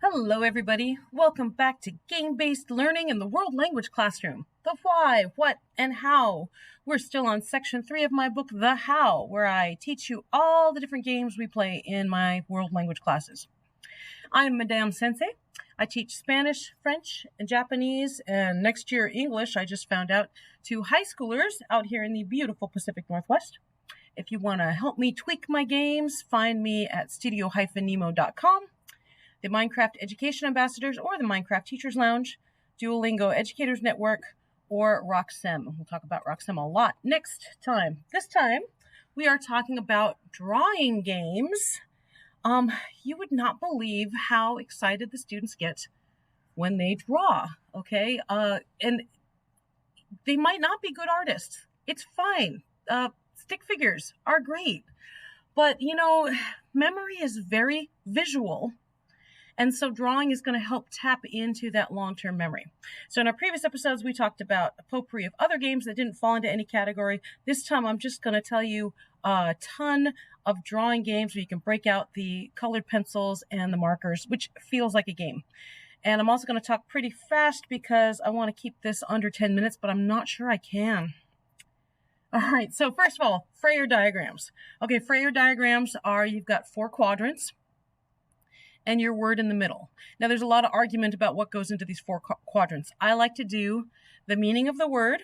Hello, everybody. Welcome back to Game-Based Learning in the World Language Classroom. The why, what, and how. We're still on section 3 of my book, The How, where I teach you all the different games we play in my world language classes. I'm Madame Sensei. I teach Spanish, French, and Japanese, and next year English, I just found out, to high schoolers out here in the beautiful Pacific Northwest. If you want to help me tweak my games, find me at studio-nemo.com. The Minecraft Education Ambassadors, or the Minecraft Teachers Lounge, Duolingo Educators Network, or Roxem. We'll talk about Roxem a lot next time. This time, we are talking about drawing games. You would not believe how excited the students get when they draw, okay? And they might not be good artists. It's fine. Stick figures are great. But, memory is very visual. And so drawing is going to help tap into that long-term memory. So in our previous episodes, we talked about a potpourri of other games that didn't fall into any category. This time, I'm just going to tell you a ton of drawing games where you can break out the colored pencils and the markers, which feels like a game. And I'm also going to talk pretty fast because I want to keep this under 10 minutes, but I'm not sure I can. All right, so first of all, Freyer diagrams. Okay, Freyer diagrams are, you've got 4 quadrants and your word in the middle. Now, there's a lot of argument about what goes into these 4 quadrants. I like to do the meaning of the word,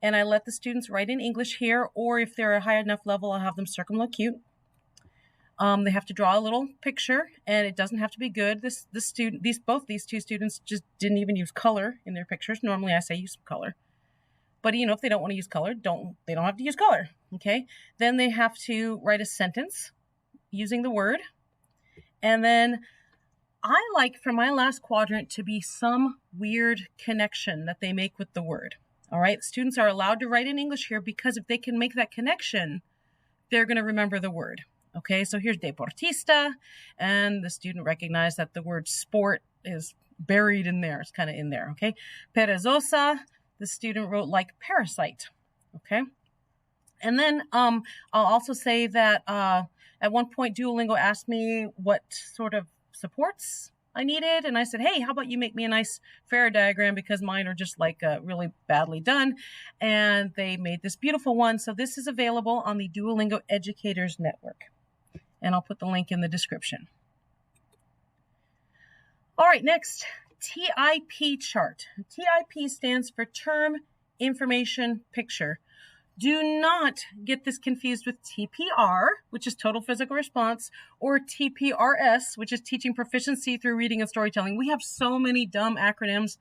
and I let the students write in English here, or if they're a high enough level, I'll have them circumlocute. They have to draw a little picture, and it doesn't have to be good. Both these two students just didn't even use color in their pictures. Normally, I say use some color. But, if they don't want to use color, they don't have to use color, okay? Then they have to write a sentence using the word. And then I like for my last quadrant to be some weird connection that they make with the word. All right, students are allowed to write in English here because if they can make that connection, they're going to remember the word. Okay, so here's deportista, and the student recognized that the word sport is buried in there. It's kind of in there, okay? Perezosa, the student wrote like parasite, okay? And then I'll also say that at one point, Duolingo asked me what sort of supports I needed. And I said, hey, how about you make me a nice Freyer diagram because mine are just like really badly done. And they made this beautiful one. So this is available on the Duolingo Educators Network. And I'll put the link in the description. All right, next, TIP chart. TIP stands for Term Information Picture. Do not get this confused with TPR, which is Total Physical Response, or TPRS, which is Teaching Proficiency Through Reading and Storytelling. We have so many dumb acronyms.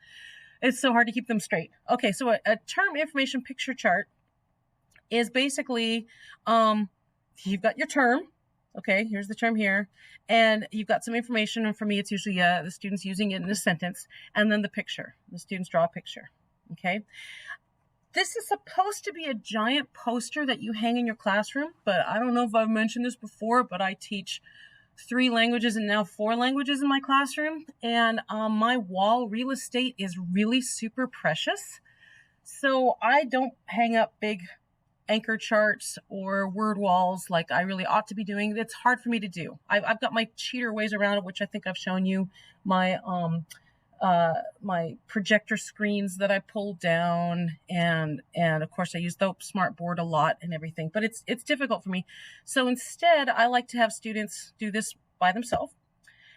It's so hard to keep them straight. Okay, so a Term Information Picture chart is basically, you've got your term. Okay, here's the term here. And you've got some information. And for me, it's usually the students using it in a sentence. And then the picture. The students draw a picture. Okay. This is supposed to be a giant poster that you hang in your classroom, but I don't know if I've mentioned this before, but I teach 3 languages and now 4 languages in my classroom, and my wall real estate is really super precious, so I don't hang up big anchor charts or word walls like I really ought to be doing. It's hard for me to do. I've got my cheater ways around it, which I think I've shown you, my projector screens that I pulled down, and of course I use the Smartboard a lot and everything, but it's difficult for me. So instead, I like to have students do this by themselves.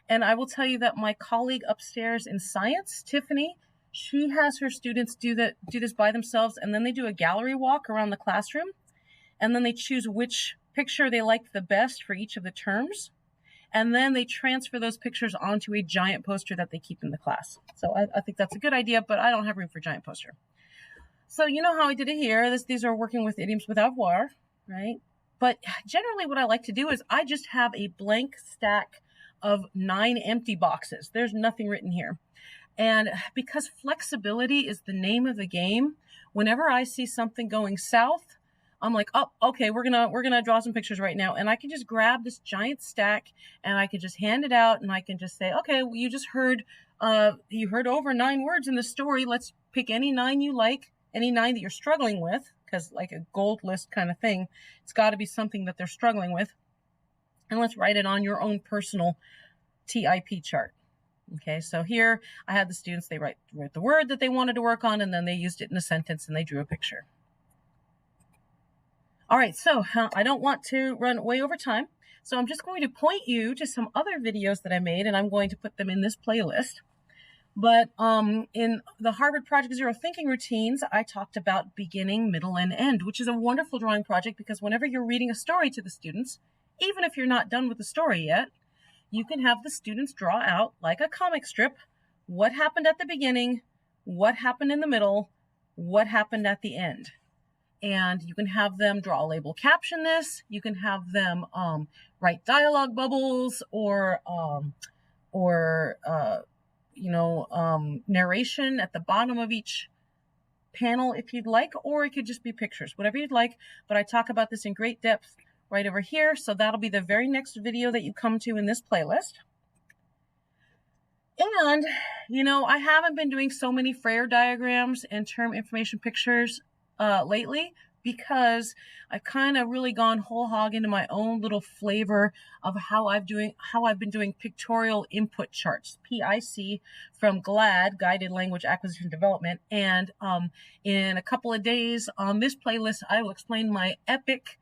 And I will tell you that my colleague upstairs in science, Tiffany, she has her students do this by themselves, and then they do a gallery walk around the classroom, and then they choose which picture they like the best for each of the terms. And then they transfer those pictures onto a giant poster that they keep in the class. So I think that's a good idea, but I don't have room for a giant poster. So you know how I did it here. These are working with idioms with avoir, right? But generally what I like to do is I just have a blank stack of 9 empty boxes. There's nothing written here. And because flexibility is the name of the game, whenever I see something going south, I'm like, oh, okay, we're gonna draw some pictures right now. And I can just grab this giant stack and I can just hand it out and I can just say, okay, well, you just heard, you heard over 9 words in the story. Let's pick any 9 you like, any 9 that you're struggling with, because like a gold list kind of thing, it's got to be something that they're struggling with. And let's write it on your own personal TIP chart. Okay, so here I had the students, they wrote the word that they wanted to work on, and then they used it in a sentence and they drew a picture. All right, so I don't want to run way over time. So I'm just going to point you to some other videos that I made, and I'm going to put them in this playlist. But in the Harvard Project Zero Thinking Routines, I talked about beginning, middle, and end, which is a wonderful drawing project because whenever you're reading a story to the students, even if you're not done with the story yet, you can have the students draw out, like a comic strip, what happened at the beginning, what happened in the middle, what happened at the end. And you can have them draw, label, caption this. You can have them write dialogue bubbles or narration at the bottom of each panel if you'd like, or it could just be pictures, whatever you'd like. But I talk about this in great depth right over here. So that'll be the very next video that you come to in this playlist. And, I haven't been doing so many Frayer diagrams and term information pictures lately because I've kind of really gone whole hog into my own little flavor of how I've been doing pictorial input charts, PIC, from GLAD, Guided Language Acquisition Development. And in a couple of days on this playlist, I will explain my epic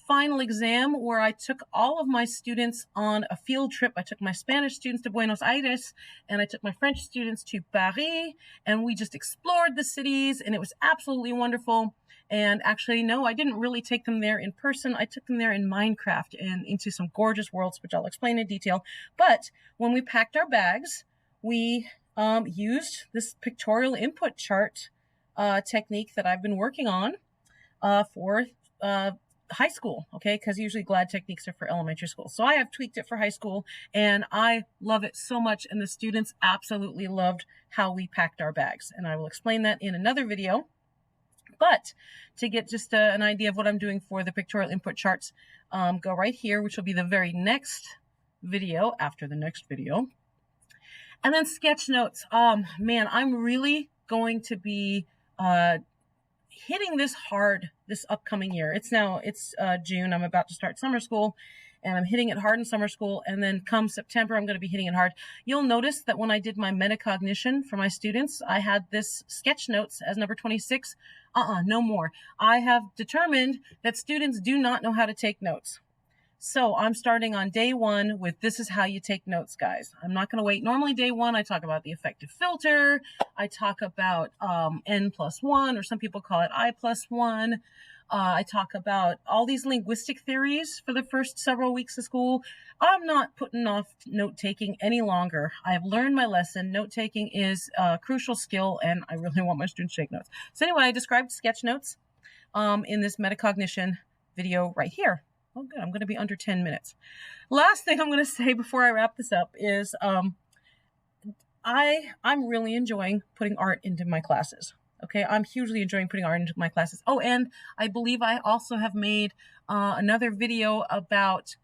final exam where I took all of my students on a field trip. I took my Spanish students to Buenos Aires and I took my French students to Paris, and we just explored the cities and it was absolutely wonderful. And actually, no, I didn't really take them there in person. I took them there in Minecraft and into some gorgeous worlds, which I'll explain in detail. But when we packed our bags, we used this pictorial input chart technique that I've been working on for high school, okay, because usually GLAD techniques are for elementary school. So I have tweaked it for high school and I love it so much, and the students absolutely loved how we packed our bags, and I will explain that in another video. But to get just an idea of what I'm doing for the pictorial input charts, go right here, which will be the very next video after the next video. And then sketch notes. Man, I'm really going to be hitting this hard this upcoming year. It's June. I'm about to start summer school and I'm hitting it hard in summer school. And then come September, I'm going to be hitting it hard. You'll notice that when I did my metacognition for my students, I had this sketch notes as number 26. No more. I have determined that students do not know how to take notes. So I'm starting on day one with this is how you take notes, guys. I'm not going to wait. Normally day one, I talk about the effective filter. I talk about N+1, or some people call it I+1. I talk about all these linguistic theories for the first several weeks of school. I'm not putting off note-taking any longer. I've learned my lesson. Note-taking is a crucial skill, and I really want my students to take notes. So anyway, I described sketch notes in this metacognition video right here. Oh, good. I'm going to be under 10 minutes. Last thing I'm going to say before I wrap this up is I'm really enjoying putting art into my classes. Okay, I'm hugely enjoying putting art into my classes. Oh, and I believe I also have made another video about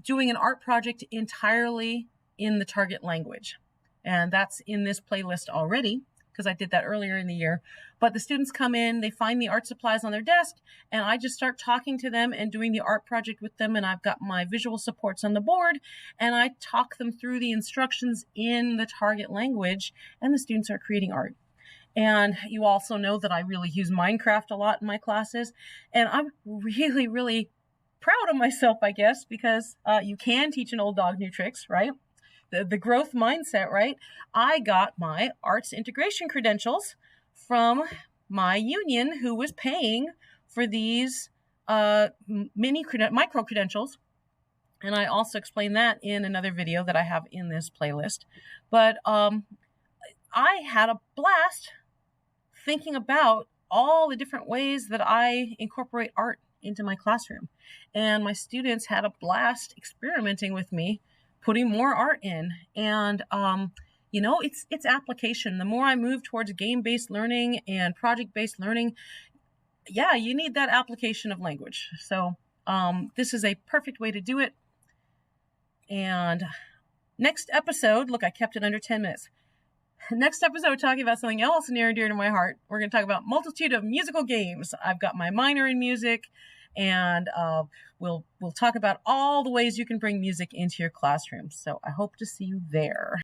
doing an art project entirely in the target language. And that's in this playlist already, because I did that earlier in the year. But the students come in, they find the art supplies on their desk, and I just start talking to them and doing the art project with them. And I've got my visual supports on the board, and I talk them through the instructions in the target language, and the students are creating art. And you also know that I really use Minecraft a lot in my classes, and I'm really, really proud of myself, I guess, because you can teach an old dog new tricks, right? The growth mindset, right? I got my arts integration credentials from my union, who was paying for these micro credentials. And I also explain that in another video that I have in this playlist. But I had a blast thinking about all the different ways that I incorporate art into my classroom. And my students had a blast experimenting with me, putting more art in. And it's application. The more I move towards game-based learning and project-based learning, yeah, you need that application of language. So this is a perfect way to do it. And next episode, look, I kept it under 10 minutes. Next episode, talking about something else near and dear to my heart. We're going to talk about multitude of musical games. I've got my minor in music, and we'll talk about all the ways you can bring music into your classroom. So I hope to see you there.